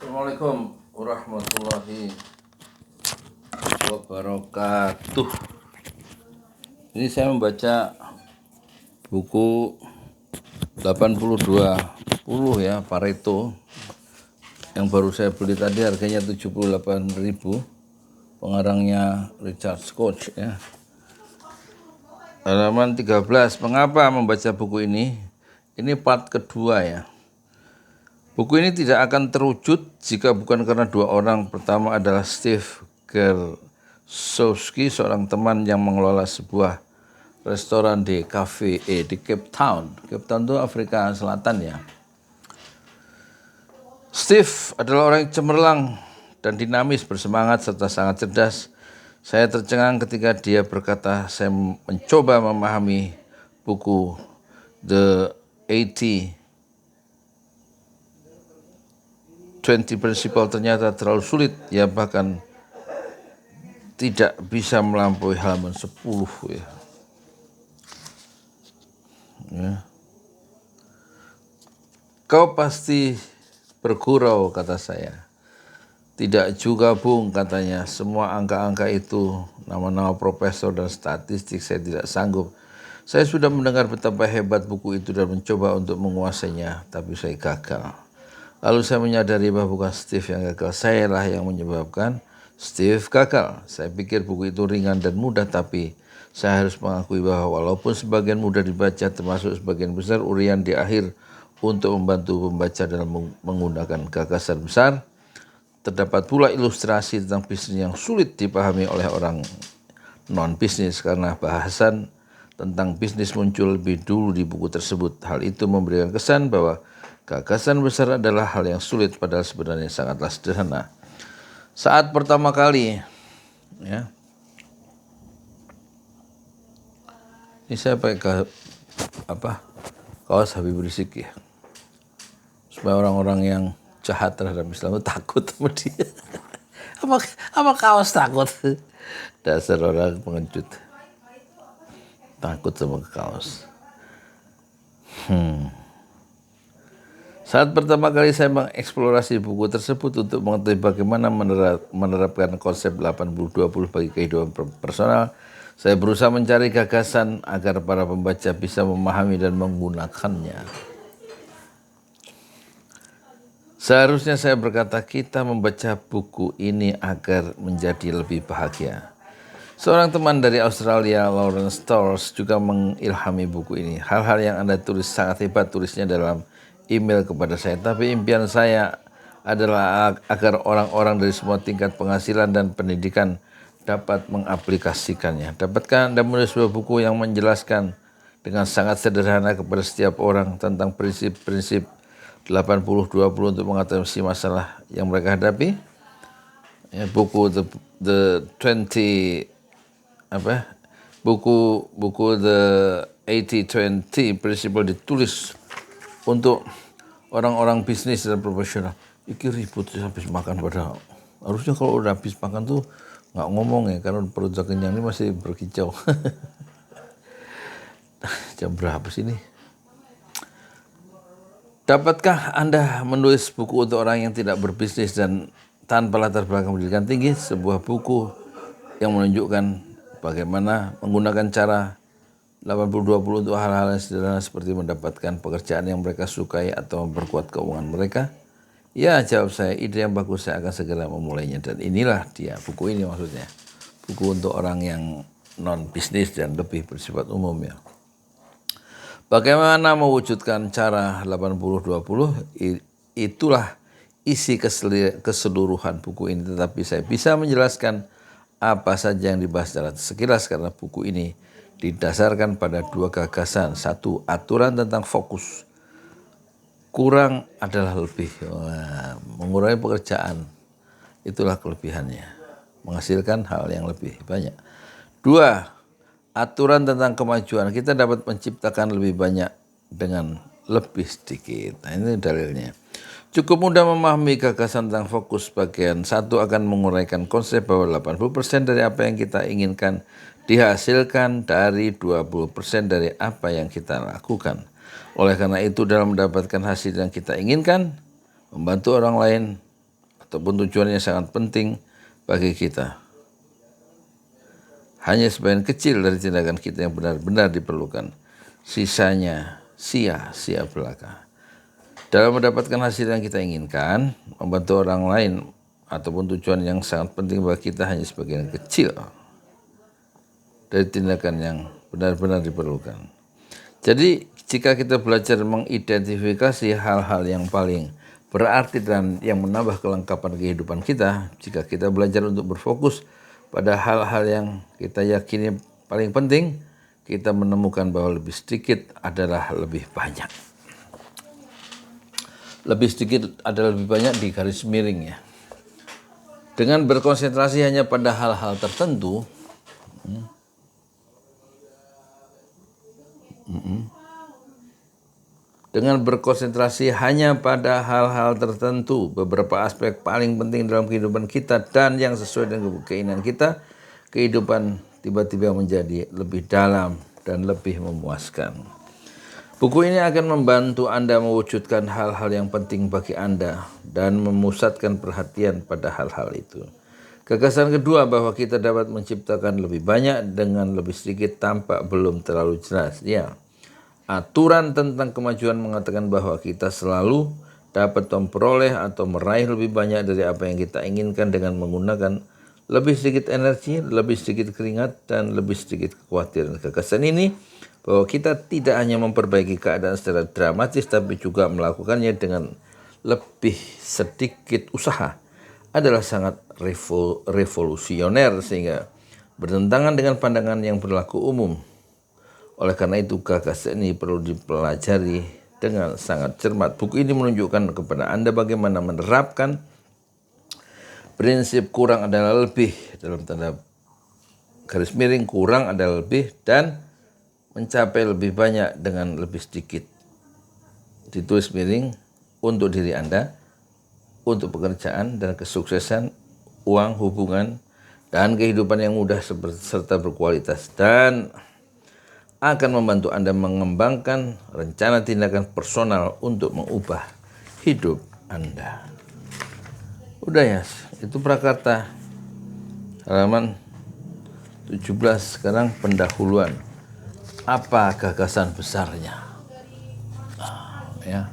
Assalamualaikum warahmatullahi wabarakatuh. Ini saya membaca buku 80-20 ya, Pareto, yang baru saya beli tadi, harganya 78.000. Pengarangnya Richard Koch ya. Halaman 13. Mengapa membaca buku ini? Ini part kedua ya. Buku ini tidak akan terwujud jika bukan karena dua orang. Pertama adalah Steve Gersowski, seorang teman yang mengelola sebuah restoran di di Cape Town. Cape Town itu Afrika Selatan ya. Steve adalah orang yang cemerlang dan dinamis, bersemangat serta sangat cerdas. Saya tercengang ketika dia berkata, saya mencoba memahami buku The 80-20 Principle ternyata terlalu sulit. Ya bahkan tidak bisa melampaui halaman 10 ya. Kau pasti bergurau, kata saya. Tidak juga, Bung, katanya. Semua angka-angka itu, nama-nama profesor dan statistik, saya tidak sanggup. Saya sudah mendengar betapa hebat buku itu dan mencoba untuk menguasainya, tapi saya gagal. Lalu saya menyadari bahwa bukan Steve yang gagal, saya lah yang menyebabkan Steve gagal. Saya pikir buku itu ringan dan mudah, tapi saya harus mengakui bahwa walaupun sebagian mudah dibaca, termasuk sebagian besar urian di akhir untuk membantu pembaca dalam menggunakan gagasan besar, terdapat pula ilustrasi tentang bisnis yang sulit dipahami oleh orang non-bisnis karena bahasan tentang bisnis muncul lebih dulu di buku tersebut. Hal itu memberikan kesan bahwa gagasan besar adalah hal yang sulit, padahal sebenarnya sangatlah sederhana. Saat pertama kali, ya, ini saya pakai kaos Habib Rizik ya, supaya orang-orang yang jahat terhadap Islam itu takut sama dia. apa kaos takut? Dasar orang pengecut, takut sama kaos. Saat pertama kali saya mengeksplorasi buku tersebut untuk mengetahui bagaimana menerapkan konsep 80-20 bagi kehidupan personal, saya berusaha mencari gagasan agar para pembaca bisa memahami dan menggunakannya. Seharusnya saya berkata, kita membaca buku ini agar menjadi lebih bahagia. Seorang teman dari Australia, Lawrence Storrs, juga mengilhami buku ini. Hal-hal yang Anda tulis sangat hebat, tulisnya dalam email kepada saya. Tapi impian saya adalah agar orang-orang dari semua tingkat penghasilan dan pendidikan dapat mengaplikasikannya. Dapatkah Anda menulis sebuah buku yang menjelaskan dengan sangat sederhana kepada setiap orang tentang prinsip-prinsip 80-20 untuk mengatasi masalah yang mereka hadapi? Ya, buku the 20 buku The 80-20 Principle ditulis untuk orang-orang bisnis dan profesional. Iki ribut habis makan, padahal harusnya kalau udah habis makan tuh nggak ngomong ya, karena perut kenyang ini masih berkicau. Jam berapa sih ini? Dapatkah Anda menulis buku untuk orang yang tidak berbisnis dan tanpa latar belakang pendidikan tinggi? Sebuah buku yang menunjukkan bagaimana menggunakan cara 80-20 untuk hal-hal yang sederhana seperti mendapatkan pekerjaan yang mereka sukai atau memperkuat keuangan mereka. Ya, jawab saya, ide yang bagus, saya akan segera memulainya. Dan inilah dia, buku ini maksudnya. Buku untuk orang yang non-bisnis dan lebih bersifat umum ya. Bagaimana mewujudkan cara 80-20? Itulah isi keseluruhan buku ini. Tetapi saya bisa menjelaskan apa saja yang dibahas secara sekilas karena buku ini didasarkan pada dua gagasan. Satu, aturan tentang fokus. Kurang adalah lebih. Mengurangi pekerjaan, itulah kelebihannya. Menghasilkan hal yang lebih banyak. Dua, aturan tentang kemajuan. Kita dapat menciptakan lebih banyak dengan lebih sedikit. Nah, ini dalilnya. Cukup mudah memahami gagasan tentang fokus. Bagian satu akan menguraikan konsep bahwa 80% dari apa yang kita inginkan dihasilkan dari 20% dari apa yang kita lakukan. Oleh karena itu, dalam mendapatkan hasil yang kita inginkan, membantu orang lain, ataupun tujuan yang sangat penting bagi kita. Hanya sebagian kecil dari tindakan kita yang benar-benar diperlukan. Sisanya sia-sia belaka. Dalam mendapatkan hasil yang kita inginkan, membantu orang lain ataupun tujuan yang sangat penting bagi kita hanya sebagian kecil dari tindakan yang benar-benar diperlukan. Jadi jika kita belajar mengidentifikasi hal-hal yang paling berarti dan yang menambah kelengkapan kehidupan kita, jika kita belajar untuk berfokus pada hal-hal yang kita yakini paling penting, kita menemukan bahwa lebih sedikit adalah lebih banyak. Lebih sedikit adalah lebih banyak di garis miring ya. Dengan berkonsentrasi hanya pada hal-hal tertentu, dengan berkonsentrasi hanya pada hal-hal tertentu, beberapa aspek paling penting dalam kehidupan kita dan yang sesuai dengan keinginan kita, kehidupan tiba-tiba menjadi lebih dalam dan lebih memuaskan. Buku ini akan membantu Anda mewujudkan hal-hal yang penting bagi Anda dan memusatkan perhatian pada hal-hal itu. Gagasan kedua bahwa kita dapat menciptakan lebih banyak dengan lebih sedikit tampak belum terlalu jelas. Ya, aturan tentang kemajuan mengatakan bahwa kita selalu dapat memperoleh atau meraih lebih banyak dari apa yang kita inginkan dengan menggunakan lebih sedikit energi, lebih sedikit keringat, dan lebih sedikit kekhawatiran. Gagasan ini bahwa kita tidak hanya memperbaiki keadaan secara dramatis tapi juga melakukannya dengan lebih sedikit usaha adalah sangat revolusioner sehingga bertentangan dengan pandangan yang berlaku umum. Oleh karena itu gagasan ini perlu dipelajari dengan sangat cermat. Buku ini menunjukkan kepada Anda bagaimana menerapkan prinsip kurang adalah lebih, dalam tanda garis miring kurang adalah lebih, dan mencapai lebih banyak dengan lebih sedikit. Ditulis miring untuk diri Anda, untuk pekerjaan dan kesuksesan, uang, hubungan, dan kehidupan yang mudah serta berkualitas, dan akan membantu Anda mengembangkan rencana tindakan personal untuk mengubah hidup Anda. Udah ya, itu Prakarta halaman 17. Sekarang pendahuluan. Apa gagasan besarnya? Ya.